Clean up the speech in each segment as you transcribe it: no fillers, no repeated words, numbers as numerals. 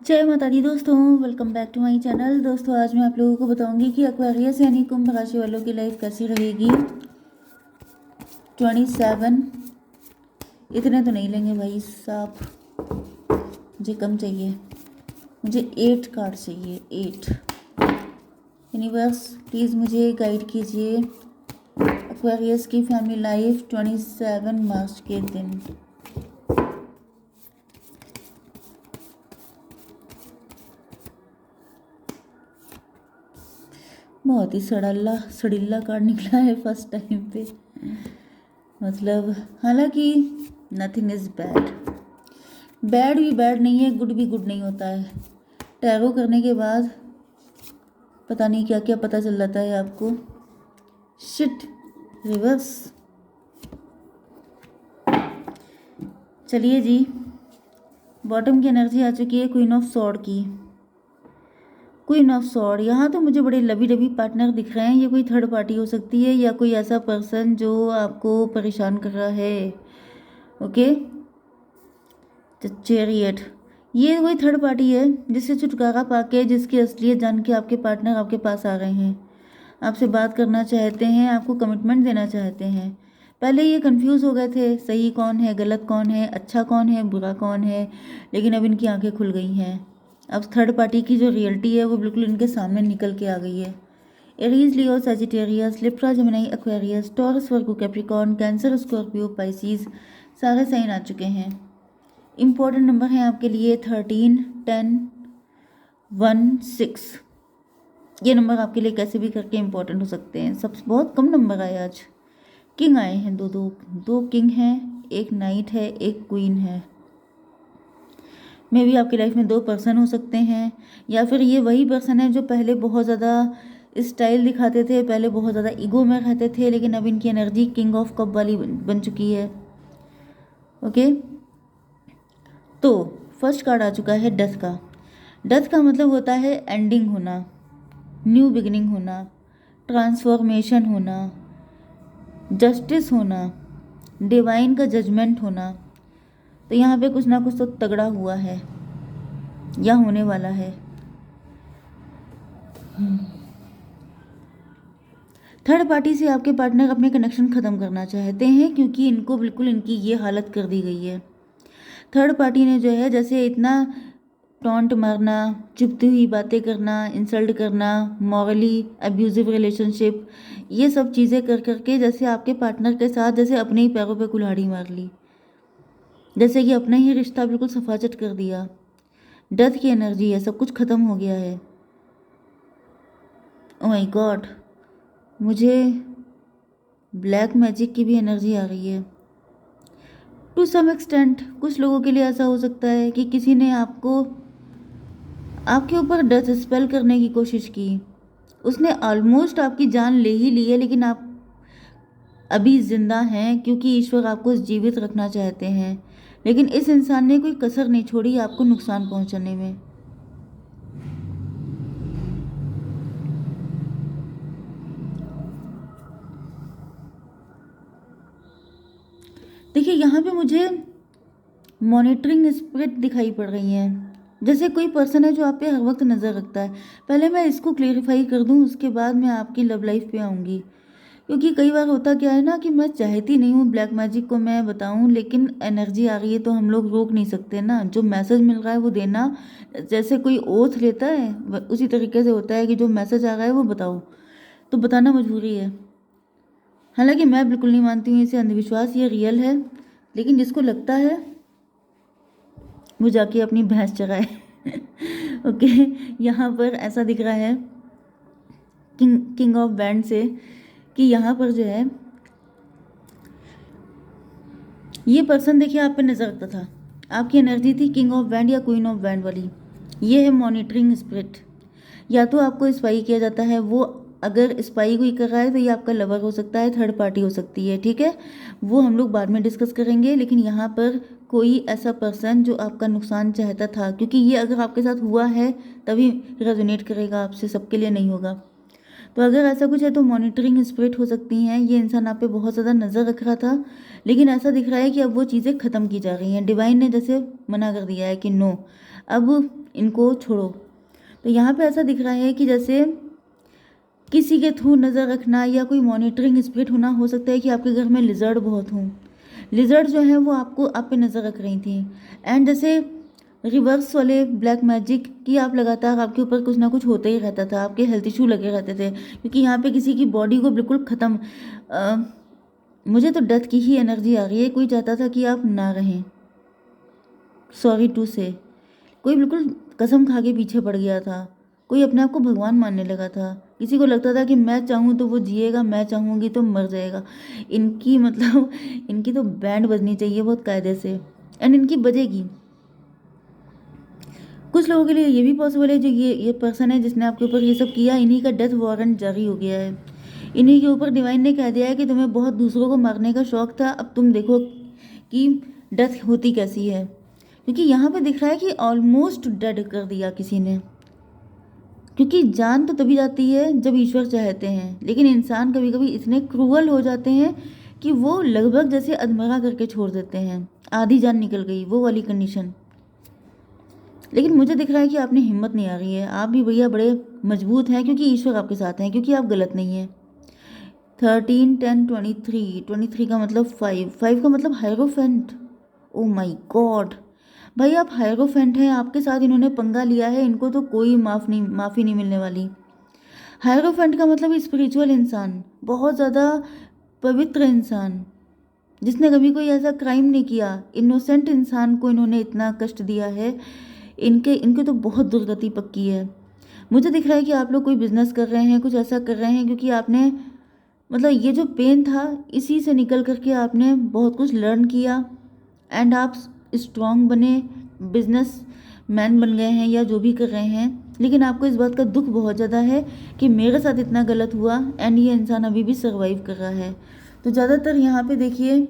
जय माता दी दोस्तों, welcome back to my channel. दोस्तों आज मैं आप लोगों को बताऊंगी कि एक्वेरियस यानी कुंभ राशि वालों की लाइफ कैसी रहेगी। 27 इतने तो नहीं लेंगे भाई साहब, मुझे कम चाहिए। मुझे 8 कार्ड चाहिए, 8। यूनिवर्स प्लीज़ मुझे गाइड कीजिए एक्वेरियस की फैमिली लाइफ 27 मार्च के दिन। बहुत ही सड़िल्ला कार्ड निकला है फर्स्ट टाइम पे। मतलब हालांकि नथिंग इज़ बैड। बैड भी बैड नहीं है, गुड भी गुड नहीं होता है। टैरो करने के बाद पता नहीं क्या क्या पता चल जाता है आपको। Shit, reverse. चलिए जी, बॉटम की एनर्जी आ चुकी है क्वीन ऑफ सॉर्ड की। क्वीन ऑफ सॉर्ड, यहाँ तो मुझे बड़े लवी डबी पार्टनर दिख रहे हैं। ये कोई थर्ड पार्टी हो सकती है या कोई ऐसा पर्सन जो आपको परेशान कर रहा है। ओके, चैरियट, ये कोई थर्ड पार्टी है जिससे छुटकारा पाके, जिसकी असलियत जान के आपके पार्टनर आपके पास आ रहे हैं, आपसे बात करना चाहते हैं, आपको कमिटमेंट देना चाहते हैं। पहले ये कंफ्यूज हो गए थे, सही कौन है, गलत कौन है, अच्छा कौन है, बुरा कौन है, लेकिन अब इनकी आंखें खुल गई हैं। अब थर्ड पार्टी की जो रियलिटी है वो बिल्कुल इनके सामने निकल के आ गई है। Aries, Leo, Sagittarius, Libra, Gemini, Aquarius, Taurus, Virgo, Capricorn, Cancer, Scorpio, Pisces, सारे साइन आ चुके हैं। इम्पोर्टेंट नंबर हैं आपके लिए 13, 10, 1, 6। ये नंबर आपके लिए कैसे भी करके इम्पोर्टेंट हो सकते हैं। सब बहुत कम नंबर आए आज। किंग आए हैं, दो दो दो किंग हैं, एक नाइट है, एक क्वीन है। मे भी आपकी लाइफ में 2 पर्सन हो सकते हैं, या फिर ये वही पर्सन है जो पहले बहुत ज़्यादा स्टाइल दिखाते थे, पहले बहुत ज़्यादा ईगो में रहते थे, लेकिन अब इनकी एनर्जी किंग ऑफ कप वाली बन चुकी है। ओके, तो फर्स्ट कार्ड आ चुका है डेथ का। डेथ का मतलब होता है एंडिंग होना, न्यू बिगिनिंग होना, ट्रांसफॉर्मेशन होना, जस्टिस होना, डिवाइन का जजमेंट होना। तो यहाँ पे कुछ ना कुछ तो तगड़ा हुआ है या होने वाला है। थर्ड पार्टी से आपके पार्टनर अपने कनेक्शन ख़त्म करना चाहते हैं, क्योंकि इनको बिल्कुल इनकी ये हालत कर दी गई है। थर्ड पार्टी ने जो है जैसे इतना टॉन्ट मारना, चुभती हुई बातें करना, इंसल्ट करना, मॉरली अब्यूजिव रिलेशनशिप, ये सब चीज़ें कर करके जैसे आपके पार्टनर के साथ जैसे अपने ही पैरों पे कुल्हाड़ी मार ली, जैसे कि अपना ही रिश्ता बिल्कुल सफाचट कर दिया। डेथ की एनर्जी है, सब कुछ ख़त्म हो गया है। ओ माय गॉड, मुझे ब्लैक मैजिक की भी एनर्जी आ रही है टू सम एक्सटेंट। कुछ लोगों के लिए ऐसा हो सकता है कि किसी ने आपके ऊपर डेथ स्पेल करने की कोशिश की। उसने ऑलमोस्ट आपकी जान ले ही ली है, लेकिन आप अभी जिंदा हैं क्योंकि ईश्वर आपको जीवित रखना चाहते हैं। लेकिन इस इंसान ने कोई कसर नहीं छोड़ी आपको नुकसान पहुंचाने में। देखिए, यहाँ पे मुझे मॉनिटरिंग स्पिरिट दिखाई पड़ रही हैं, जैसे कोई पर्सन है जो आप पे हर वक्त नज़र रखता है। पहले मैं इसको क्लेरिफाई कर दूं, उसके बाद मैं आपकी लव लाइफ पे आऊँगी। क्योंकि कई बार होता क्या है ना कि मैं चाहती नहीं हूँ ब्लैक मैजिक को मैं बताऊँ, लेकिन एनर्जी आ रही है तो हम लोग रोक नहीं सकते ना। जो मैसेज मिल रहा है वो देना, जैसे कोई ओथ लेता है उसी तरीके से होता है कि जो मैसेज आ रहा है वो बताओ, तो बताना मजबूरी है। हालांकि मैं बिल्कुल नहीं मानती हूँ इसे अंधविश्वास, ये रियल है। लेकिन जिसको लगता है वो जाके अपनी भैंस चराए। ओके, यहाँ पर ऐसा दिख रहा है किंग ऑफ बैंड से कि यहाँ पर जो है ये पर्सन देखिए आप पे नज़र रखता था, आपकी एनर्जी थी किंग ऑफ बैंड या क्वीन ऑफ बैंड वाली। ये है मॉनिटरिंग स्पिरिट। या तो आपको स्पाई किया जाता है, वो अगर स्पाई कोई कर रहा है तो ये आपका लवर हो सकता है, थर्ड पार्टी हो सकती है, ठीक है। वो हम लोग बाद में डिस्कस करेंगे। लेकिन यहाँ पर कोई ऐसा पर्सन जो आपका नुकसान चाहता था, क्योंकि ये अगर आपके साथ हुआ है तभी रेजोनेट करेगा आपसे, सबके लिए नहीं होगा। तो अगर ऐसा कुछ है तो मॉनिटरिंग स्पिरिट हो सकती हैं। ये इंसान आप पे बहुत ज़्यादा नज़र रख रहा था, लेकिन ऐसा दिख रहा है कि अब वो चीज़ें ख़त्म की जा रही हैं। डिवाइन ने जैसे मना कर दिया है कि नो, अब इनको छोड़ो। तो यहाँ पे ऐसा दिख रहा है कि जैसे किसी के थ्रू नज़र रखना या कोई मॉनिटरिंग स्पिरिट होना। हो सकता है कि आपके घर में लिजर्ड बहुत हों। लिजर्ड जो है वो आपको आप पे नज़र रख रही थी। एंड जैसे रिवर्स वाले ब्लैक मैजिक की आप लगातार आपके ऊपर कुछ ना कुछ होता ही रहता था, आपके हेल्थ इशू लगे रहते थे, क्योंकि यहाँ पे किसी की बॉडी को बिल्कुल ख़त्म, मुझे तो डेथ की ही एनर्जी आ रही है। कोई चाहता था कि आप ना रहें, सॉरी टू से। कोई बिल्कुल कसम खा के पीछे पड़ गया था। कोई अपने आप को भगवान मानने लगा था। किसी को लगता था कि मैं चाहूँ तो वो जिएगा, मैं चाहूँगी तो मर जाएगा। इनकी मतलब इनकी तो बैंड बजनी चाहिए बहुत कायदे से, एंड इनकी बजेगी। कुछ लोगों के लिए ये भी पॉसिबल है, जो ये पर्सन है जिसने आपके ऊपर ये सब किया, इन्हीं का डेथ वारंट जारी हो गया है। इन्हीं के ऊपर डिवाइन ने कह दिया है कि तुम्हें बहुत दूसरों को मारने का शौक था, अब तुम देखो कि डेथ होती कैसी है। क्योंकि यहाँ पे दिख रहा है कि ऑलमोस्ट डेड कर दिया किसी ने। क्योंकि जान तो तभी जाती है जब ईश्वर चाहते हैं, लेकिन इंसान कभी कभी इतने क्रूअल हो जाते हैं कि वो लगभग जैसे अधमरा करके छोड़ देते हैं। आधी जान निकल गई, वो वाली कंडीशन। लेकिन मुझे दिख रहा है कि आपने हिम्मत नहीं आ रही है। आप भी भैया बड़े मजबूत हैं, क्योंकि ईश्वर आपके साथ हैं, क्योंकि आप गलत नहीं हैं। 13, 10, 23, 23 का मतलब 5 का मतलब हायरोफेंट। ओ माई गॉड, भाई आप हायरोफेंट हैं, आपके साथ इन्होंने पंगा लिया है, इनको तो कोई माफ़ी नहीं मिलने वाली। हायरोफेंट का मतलब स्पिरिचुअल इंसान, बहुत ज़्यादा पवित्र इंसान, जिसने कभी कोई ऐसा क्राइम नहीं किया। इनोसेंट इंसान को इन्होंने इतना कष्ट दिया है। इनके तो बहुत दुर्गति पक्की है। मुझे दिख रहा है कि आप लोग कोई बिजनेस कर रहे हैं, कुछ ऐसा कर रहे हैं, क्योंकि आपने मतलब ये जो पेन था इसी से निकल करके आपने बहुत कुछ लर्न किया, एंड आप स्ट्रांग बने, बिजनेस मैन बन गए हैं या जो भी कर रहे हैं। लेकिन आपको इस बात का दुख बहुत ज़्यादा है कि मेरे साथ इतना गलत हुआ, एंड ये इंसान अभी भी सर्वाइव कर रहा है। तो ज़्यादातर यहाँ पे देखिए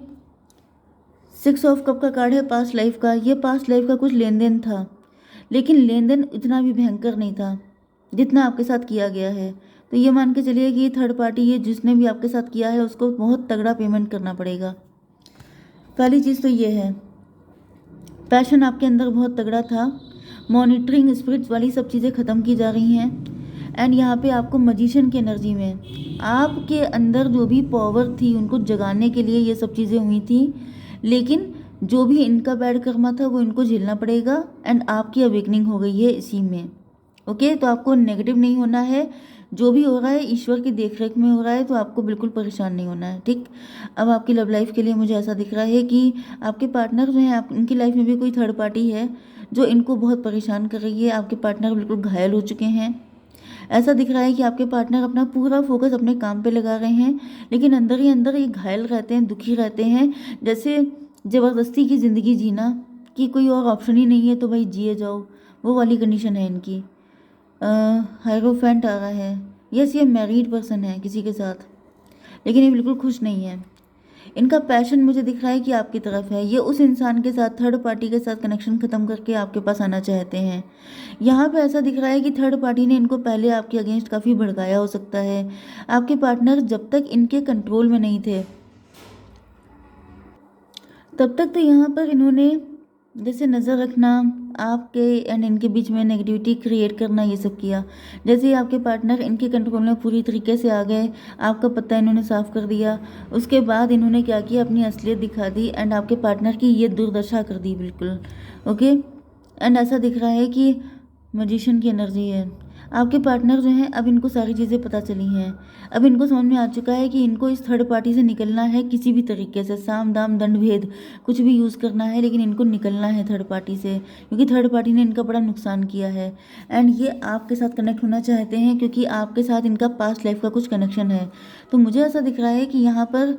6 ऑफ कप का कार्ड है पास्ट लाइफ का। ये पास्ट लाइफ का कुछ लेन देन था, लेकिन लेन देन इतना भी भयंकर नहीं था जितना आपके साथ किया गया है। तो ये मान के चलिए कि थर्ड पार्टी, ये जिसने भी आपके साथ किया है उसको बहुत तगड़ा पेमेंट करना पड़ेगा। पहली चीज़ तो ये है, पैशन आपके अंदर बहुत तगड़ा था। मॉनिटरिंग स्पिरिट्स वाली सब चीज़ें ख़त्म की जा रही हैं। एंड यहाँ पे आपको मजिशियन की एनर्जी में आपके अंदर जो भी पावर थी उनको जगाने के लिए ये सब चीज़ें हुई थी। लेकिन जो भी इनका बैड कर्मा था वो इनको झेलना पड़ेगा, एंड आपकी अवेकनिंग हो गई है इसी में। ओके, तो आपको नेगेटिव नहीं होना है। जो भी हो रहा है ईश्वर की देखरेख में हो रहा है, तो आपको बिल्कुल परेशान नहीं होना है। ठीक, अब आपकी लव लाइफ के लिए मुझे ऐसा दिख रहा है कि आपके पार्टनर जो हैं, आप इनकी लाइफ में भी कोई थर्ड पार्टी है जो इनको बहुत परेशान कर रही है। आपके पार्टनर बिल्कुल घायल हो चुके हैं। ऐसा दिख रहा है कि आपके पार्टनर अपना पूरा फोकस अपने काम पे लगा रहे हैं, लेकिन अंदर ही अंदर ये घायल रहते हैं, दुखी रहते हैं। जैसे ज़बरदस्ती की ज़िंदगी जीना, कि कोई और ऑप्शन ही नहीं है तो भाई जिए जाओ, वो वाली कंडीशन है इनकी। हायरोफेंट आ रहा है। यस, ये मैरिड पर्सन है किसी के साथ, लेकिन ये बिल्कुल खुश नहीं है। इनका पैशन मुझे दिख रहा है कि आपकी तरफ है। ये उस इंसान के साथ, थर्ड पार्टी के साथ कनेक्शन ख़त्म करके आपके पास आना चाहते हैं। यहाँ पे ऐसा दिख रहा है कि थर्ड पार्टी ने इनको पहले आपके अगेंस्ट काफ़ी भड़काया हो सकता है। आपके पार्टनर जब तक इनके कंट्रोल में नहीं थे तब तक तो यहाँ पर इन्होंने जैसे नज़र रखना, आपके एंड इनके बीच में नेगेटिविटी क्रिएट करना, ये सब किया। जैसे ही आपके पार्टनर इनके कंट्रोल में पूरी तरीके से आ गए, आपका पत्ता इन्होंने साफ कर दिया, उसके बाद इन्होंने क्या किया, अपनी असलियत दिखा दी, एंड आपके पार्टनर की ये दुर्दशा कर दी बिल्कुल। ओके, एंड ऐसा दिख रहा है कि मजिशियन की एनर्जी है। आपके पार्टनर जो हैं, अब इनको सारी चीज़ें पता चली हैं। अब इनको समझ में आ चुका है कि इनको इस थर्ड पार्टी से निकलना है किसी भी तरीके से, साम दाम दंड भेद कुछ भी यूज़ करना है, लेकिन इनको निकलना है थर्ड पार्टी से, क्योंकि थर्ड पार्टी ने इनका बड़ा नुकसान किया है। एंड ये आपके साथ कनेक्ट होना चाहते हैं, क्योंकि आपके साथ इनका पास्ट लाइफ का कुछ कनेक्शन है। तो मुझे ऐसा दिख रहा है कि यहाँ पर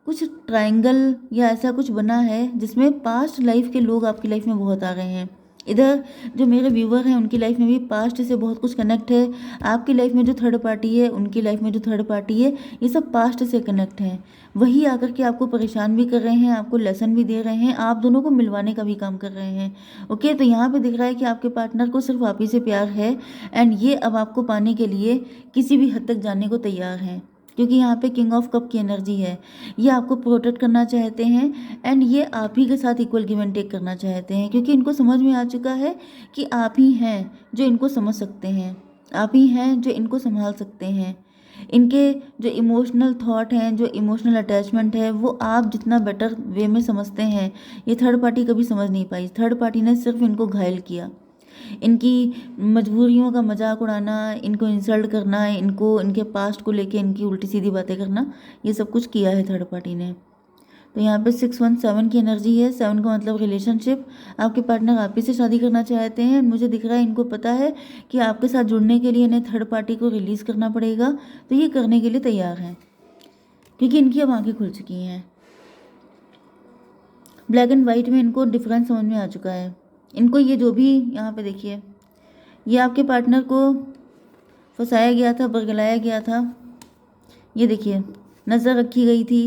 कुछ ट्रायंगल या ऐसा कुछ बना है जिसमें पास्ट लाइफ के लोग आपकी लाइफ में बहुत आ रहे हैं। इधर जो मेरे व्यूवर हैं उनकी लाइफ में भी पास्ट से बहुत कुछ कनेक्ट है। आपकी लाइफ में जो थर्ड पार्टी है, उनकी लाइफ में जो थर्ड पार्टी है, ये सब पास्ट से कनेक्ट हैं। वही आकर के आपको परेशान भी कर रहे हैं, आपको लेसन भी दे रहे हैं, आप दोनों को मिलवाने का भी काम कर रहे हैं। ओके, तो यहाँ पे दिख रहा है कि आपके पार्टनर को सिर्फ आप ही से प्यार है एंड ये अब आपको पाने के लिए किसी भी हद तक जाने को तैयार हैं, क्योंकि यहाँ पे किंग ऑफ कप की एनर्जी है। ये आपको प्रोटेक्ट करना चाहते हैं एंड ये आप ही के साथ इक्वल गिव एंड टेक करना चाहते हैं, क्योंकि इनको समझ में आ चुका है कि आप ही हैं जो इनको समझ सकते हैं, आप ही हैं जो इनको संभाल सकते हैं। इनके जो इमोशनल थॉट हैं, जो इमोशनल अटैचमेंट है, वो आप जितना बेटर वे में समझते हैं, ये थर्ड पार्टी कभी समझ नहीं पाई। थर्ड पार्टी ने सिर्फ इनको घायल किया, इनकी मजबूरियों का मजाक उड़ाना, इनको इंसल्ट करना, इनको इनके पास्ट को लेके इनकी उल्टी सीधी बातें करना, ये सब कुछ किया है थर्ड पार्टी ने। तो यहाँ पे 617 की एनर्जी है। 7 का मतलब रिलेशनशिप। आपके पार्टनर आप ही से शादी करना चाहते हैं। मुझे दिख रहा है इनको पता है कि आपके साथ जुड़ने के लिए इन्हें थर्ड पार्टी को रिलीज़ करना पड़ेगा, तो ये करने के लिए तैयार हैं, क्योंकि इनकी अब आंखें खुल चुकी हैं। ब्लैक एंड वाइट में इनको डिफरेंस समझ में आ चुका है। इनको ये जो भी यहाँ पे देखिए, ये आपके पार्टनर को फंसाया गया था, बरगलाया गया था, ये देखिए नज़र रखी गई थी।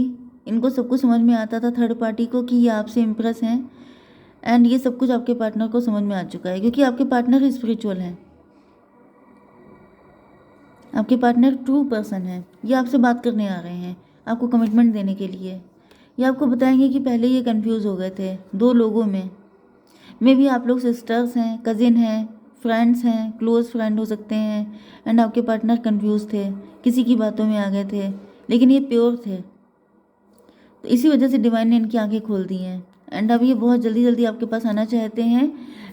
इनको सब कुछ समझ में आता था थर्ड पार्टी को कि ये आपसे इम्प्रेस हैं एंड ये सब कुछ आपके पार्टनर को समझ में आ चुका है, क्योंकि आपके पार्टनर स्पिरिचुअल हैं, आपके पार्टनर ट्रू पर्सन है। ये आपसे बात करने आ रहे हैं, आपको कमिटमेंट देने के लिए। ये आपको बताएंगे कि पहले ये कंफ्यूज हो गए थे दो लोगों में। मे भी आप लोग सिस्टर्स हैं, कज़िन हैं, फ्रेंड्स हैं, क्लोज फ्रेंड हो सकते हैं एंड आपके पार्टनर कंफ्यूज थे, किसी की बातों में आ गए थे, लेकिन ये प्योर थे। तो इसी वजह से डिवाइन ने इनकी आंखें खोल दी हैं एंड अब ये बहुत जल्दी जल्दी आपके पास आना चाहते हैं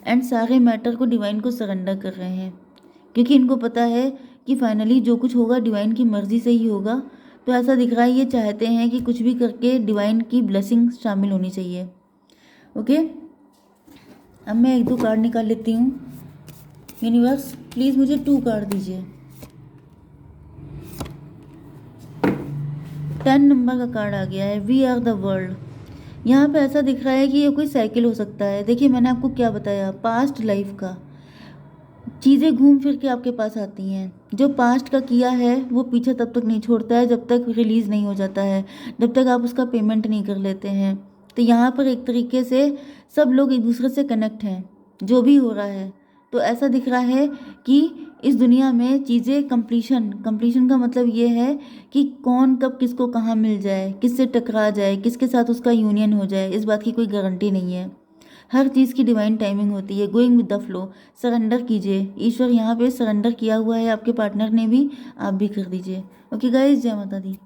एंड सारे मैटर को डिवाइन को सरेंडर कर रहे हैं, क्योंकि इनको पता है कि फाइनली जो कुछ होगा डिवाइन की मर्ज़ी से ही होगा। तो ऐसा दिख रहा है ये चाहते हैं कि कुछ भी करके डिवाइन की ब्लेसिंग शामिल होनी चाहिए। ओके, अब मैं एक दो कार्ड निकाल लेती हूँ। यूनिवर्स प्लीज़ मुझे 2 कार्ड दीजिए। 10 नंबर का कार्ड आ गया है, वी आर द वर्ल्ड। यहाँ पे ऐसा दिख रहा है कि ये कोई साइकिल हो सकता है। देखिए मैंने आपको क्या बताया, पास्ट लाइफ का चीज़ें घूम फिर के आपके पास आती हैं। जो पास्ट का किया है वो पीछे तब तक नहीं छोड़ता है जब तक रिलीज़ नहीं हो जाता है, जब तक आप उसका पेमेंट नहीं कर लेते हैं। तो यहाँ पर एक तरीके से सब लोग एक दूसरे से कनेक्ट हैं, जो भी हो रहा है। तो ऐसा दिख रहा है कि इस दुनिया में चीज़ें कंप्लीशन का मतलब ये है कि कौन कब किसको कहाँ मिल जाए, किससे टकरा जाए, किसके साथ उसका यूनियन हो जाए, इस बात की कोई गारंटी नहीं है। हर चीज़ की डिवाइन टाइमिंग होती है। Going with the flow, surrender कीजिए। ईश्वर यहाँ पे सरेंडर किया हुआ है, आपके पार्टनर ने भी, आप भी कर दीजिए। ओके गाइस, जय माता दी।